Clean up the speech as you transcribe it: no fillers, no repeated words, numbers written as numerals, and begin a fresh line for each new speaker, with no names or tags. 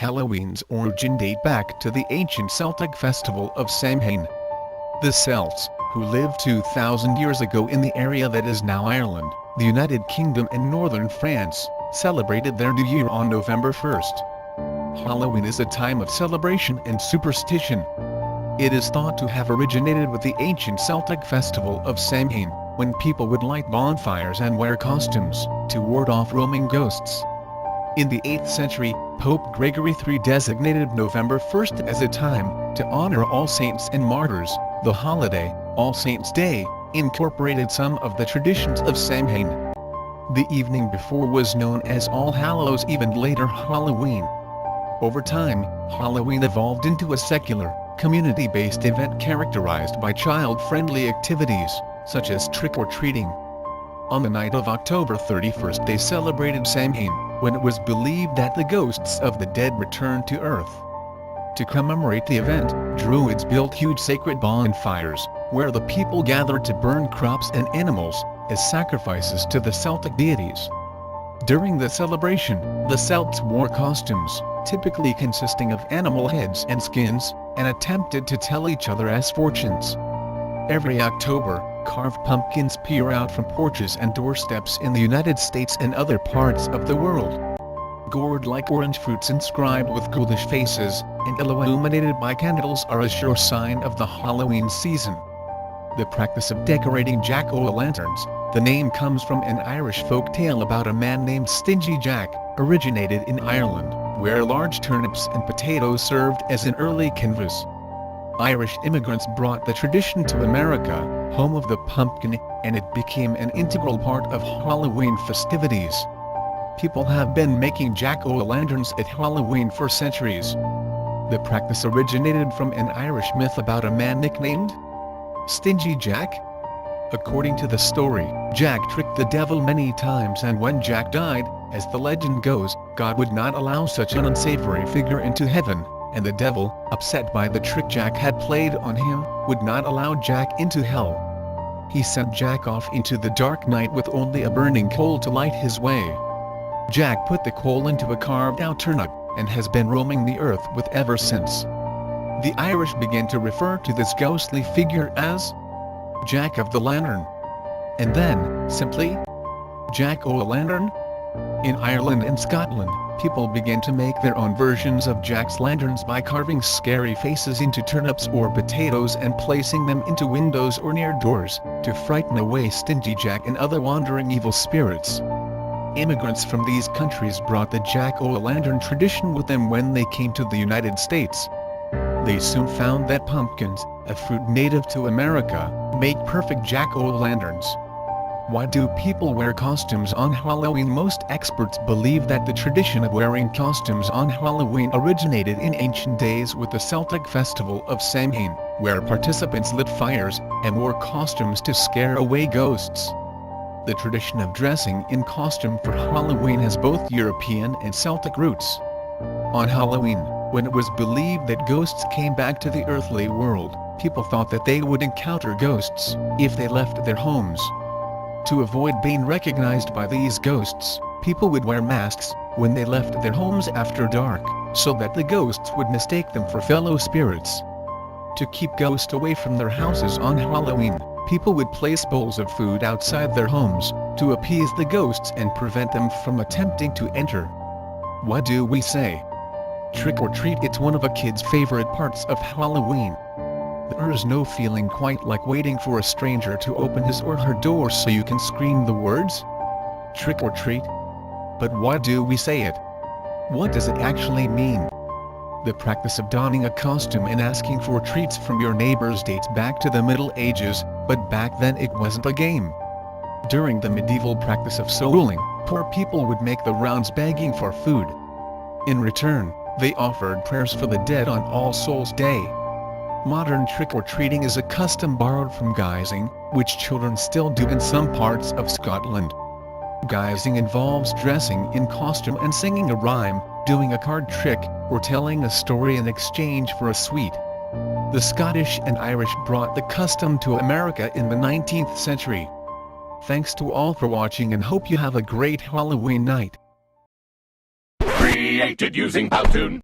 Halloween's origin date back to the ancient Celtic festival of Samhain. The Celts, who lived 2,000 years ago in the area that is now Ireland, the United Kingdom and northern France, celebrated their new year on November 1st. Halloween is a time of celebration and superstition. It is thought to have originated with the ancient Celtic festival of Samhain, when people would light bonfires and wear costumes to ward off roaming ghosts. In the 8th century, Pope Gregory III designated November 1st as a time to honor all saints and martyrs. The holiday, All Saints' Day, incorporated some of the traditions of Samhain. The evening before was known as All Hallows Eve and later Halloween. Over time, Halloween evolved into a secular, community-based event characterized by child-friendly activities, such as trick-or-treating. On the night of October 31st they celebrated Samhain, when it was believed that the ghosts of the dead returned to Earth. To commemorate the event, Druids built huge sacred bonfires, where the people gathered to burn crops and animals, as sacrifices to the Celtic deities. During the celebration, the Celts wore costumes, typically consisting of animal heads and skins, and attempted to tell each other as fortunes. Every October, carved pumpkins peer out from porches and doorsteps in the United States and other parts of the world. Gourd-like orange fruits inscribed with ghoulish faces, and illuminated by candles are a sure sign of the Halloween season. The practice of decorating jack-o'-lanterns, the name comes from an Irish folk tale about a man named Stingy Jack, originated in Ireland, where large turnips and potatoes served as an early canvas. Irish immigrants brought the tradition to America, home of the pumpkin, and it became an integral part of Halloween festivities. People have been making jack-o'-lanterns at Halloween for centuries. The practice originated from an Irish myth about a man nicknamed Stingy Jack. According to the story, Jack tricked the devil many times, and when Jack died, as the legend goes, God would not allow such an unsavory figure into heaven, and the devil, upset by the trick Jack had played on him, would not allow Jack into hell. He sent Jack off into the dark night with only a burning coal to light his way. Jack put the coal into a carved-out turnip, and has been roaming the earth with ever since. The Irish began to refer to this ghostly figure as Jack of the Lantern, and then, simply, Jack-o'-lantern. In Ireland and Scotland, people began to make their own versions of Jack's lanterns by carving scary faces into turnips or potatoes and placing them into windows or near doors, to frighten away Stingy Jack and other wandering evil spirits. Immigrants from these countries brought the jack-o'-lantern tradition with them when they came to the United States. They soon found that pumpkins, a fruit native to America, make perfect jack-o'-lanterns. Why do people wear costumes on Halloween? Most experts believe that the tradition of wearing costumes on Halloween originated in ancient days with the Celtic festival of Samhain, where participants lit fires and wore costumes to scare away ghosts. The tradition of dressing in costume for Halloween has both European and Celtic roots. On Halloween, when it was believed that ghosts came back to the earthly world, people thought that they would encounter ghosts if they left their homes. To avoid being recognized by these ghosts, people would wear masks when they left their homes after dark, so that the ghosts would mistake them for fellow spirits. To keep ghosts away from their houses on Halloween, people would place bowls of food outside their homes to appease the ghosts and prevent them from attempting to enter. What do we say? Trick or treat. It's one of a kid's favorite parts of Halloween. There is no feeling quite like waiting for a stranger to open his or her door so you can scream the words trick or treat. But why do we say it? What does it actually mean? The practice of donning a costume and asking for treats from your neighbors dates back to the Middle Ages, but back then it wasn't a game. During the medieval practice of souling, poor people would make the rounds begging for food. In return, they offered prayers for the dead on All Souls' Day. Modern trick-or-treating is a custom borrowed from guising, which children still do in some parts of Scotland. Guising involves dressing in costume and singing a rhyme, doing a card trick, or telling a story in exchange for a sweet. The Scottish and Irish brought the custom to America in the 19th century. Thanks to all for watching and hope you have a great Halloween night.
Created using Powtoon.